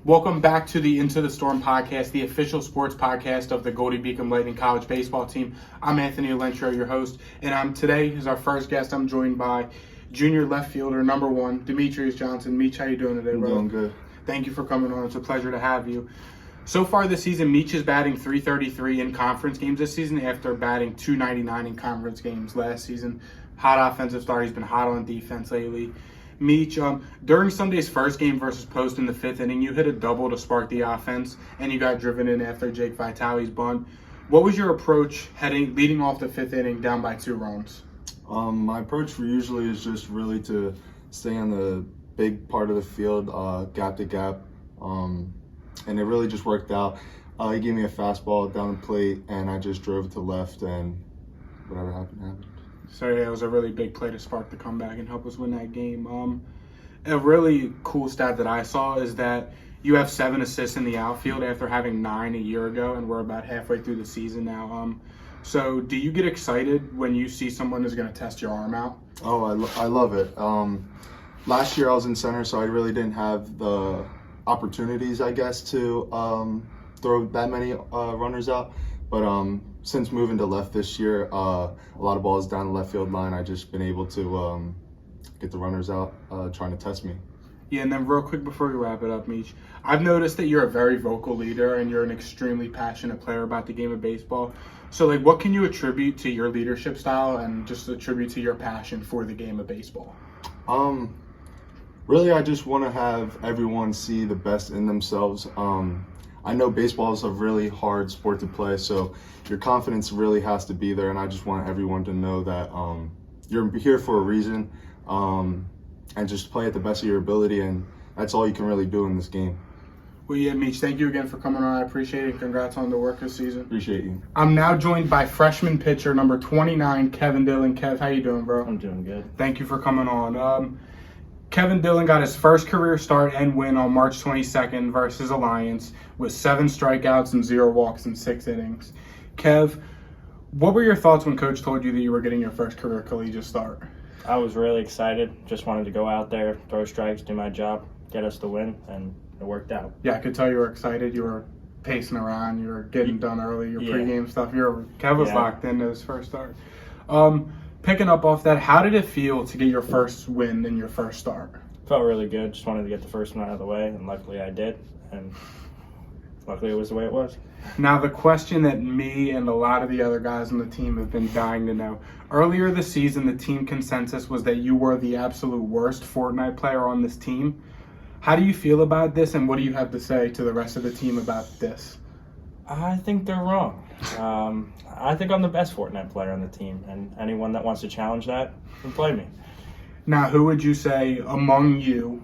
Welcome back to the Into the Storm podcast, the official sports podcast of the Goldey-Beacom Lightning College baseball team. I'm Anthony Alentro, your host, and today is our first guest. I'm joined by junior left fielder number 1, Demetrius Johnson. Meech, how you doing today, bro? I'm doing good. Thank you for coming on. It's a pleasure to have you. So far this season, Meech is batting .333 in conference games this season after batting .299 in conference games last season. Hot offensive start. He's been hot on defense lately. Meech, during Sunday's first game versus Post in the 5th inning, you hit a double to spark the offense, and you got driven in after Jake Vitale's bunt. What was your approach leading off the 5th inning down by 2 runs? My approach for usually is just really to stay on the big part of the field, gap to gap, and it really just worked out. He gave me a fastball down the plate, and I just drove it to left, and whatever happened, happened. So yeah, it was a really big play to spark the comeback and help us win that game. A really cool stat that I saw is that you have 7 assists in the outfield after having 9 a year ago, and we're about halfway through the season now. So do you get excited when you see someone who's going to test your arm out? Oh, I love it. Last year I was in center, so I really didn't have the opportunities, I guess, to throw that many runners out. But since moving to left this year, a lot of balls down the left field line, I've just been able to get the runners out, trying to test me. Yeah, and then real quick before we wrap it up, Meech, I've noticed that you're a very vocal leader and you're an extremely passionate player about the game of baseball. So, what can you attribute to your leadership style and just attribute to your passion for the game of baseball? Really, I just want to have everyone see the best in themselves. I know baseball is a really hard sport to play, so your confidence really has to be there, and I just want everyone to know that you're here for a reason, and just play at the best of your ability, and that's all you can really do in this game. Well, yeah, Meech, thank you again for coming on. I appreciate it. Congrats on the work this season. Appreciate you. I'm now joined by freshman pitcher number 29, Kevin Dillon. Kev, how you doing, bro? I'm doing good. Thank you for coming on. Kevin Dillon got his first career start and win on March 22nd versus Alliance with 7 strikeouts and 0 walks in 6 innings. Kev, what were your thoughts when Coach told you that you were getting your first career collegiate start? I was really excited. Just wanted to go out there, throw strikes, do my job, get us the win, and it worked out. Yeah, I could tell you were excited. You were pacing around. You were getting done early. Your pregame stuff. Kev was locked into his first start. Picking up off that, how did it feel to get your first win in your first start? Felt really good. Just wanted to get the first one out of the way, and luckily I did. And luckily it was the way it was. Now, the question that me and a lot of the other guys on the team have been dying to know. Earlier this season, the team consensus was that you were the absolute worst Fortnite player on this team. How do you feel about this, and what do you have to say to the rest of the team about this? I think they're wrong. I think I'm the best Fortnite player on the team, and anyone that wants to challenge that can play me. Now, who would you say among you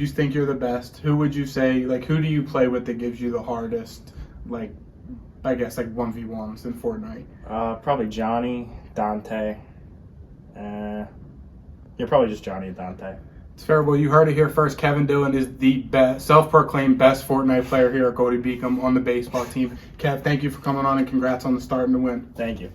think you're the best? Who would you say, who do you play with that gives you the hardest, 1v1s in Fortnite? Probably Johnny, Dante. Probably just Johnny and Dante. It's fair. Well, you heard it here first. Kevin Dillon is the self-proclaimed best Fortnite player here at Goldey-Beacom on the baseball team. Kev, thank you for coming on, and congrats on the start and the win. Thank you.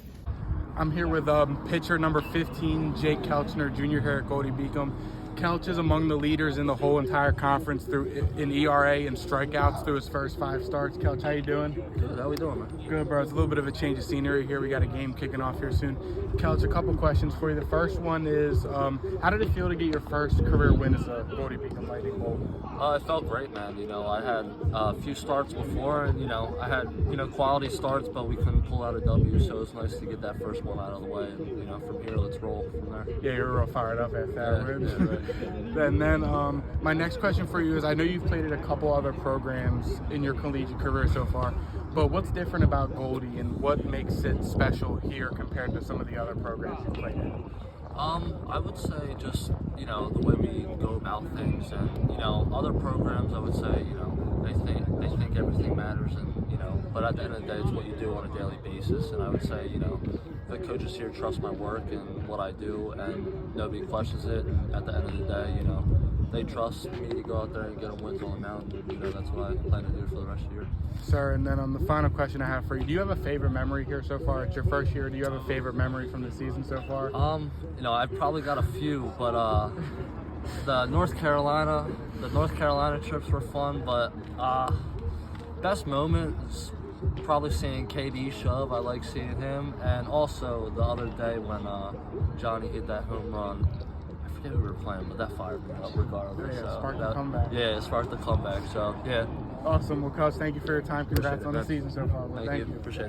I'm here with pitcher number 15, Jake Kelchner, junior here at Goldey-Beacom. Kelch is among the leaders in the whole entire conference in ERA and strikeouts through his first 5 starts. Kelch, how you doing? Good. How we doing, man? Good, bro. It's a little bit of a change of scenery here. We got a game kicking off here soon. Kelch, a couple questions for you. The first one is, how did it feel to get your first career win as a Goldey-Beacom Lightning Bolt? It felt great, man. I had a few starts before, and I had quality starts, but we couldn't pull out a W. So it's nice to get that first one out of the way. And from here, let's roll from there. Yeah, you're real fired up after that win. Yeah, right. And then my next question for you is, I know you've played at a couple other programs in your collegiate career so far, but what's different about Goldey and what makes it special here compared to some of the other programs you've played in? I would say just, the way we go about things, and, other programs, I would say, they think everything matters, and, but at the end of the day, it's what you do on a daily basis, and I would say, the coaches here trust my work and what I do, and nobody questions it, and at the end of the day, they trust me to go out there and get them wins on the mound, and, that's what I plan to do for the rest of the year. Sir, and then the final question I have for you, do you have a favorite memory here so far? It's your first year. Do you have a favorite memory from the season so far? I've probably got a few, but the North Carolina trips were fun, but best moment is probably seeing KD shove. I like seeing him, and also the other day when Johnny hit that home run. I forget who we were playing, but that fired me up regardless. Yeah, so sparked the comeback. Yeah, it sparked the comeback. So yeah, Awesome. Well, Coach, thank you for your time. Congrats Appreciate it, on the man. season so far. Well, thank you. Appreciate it.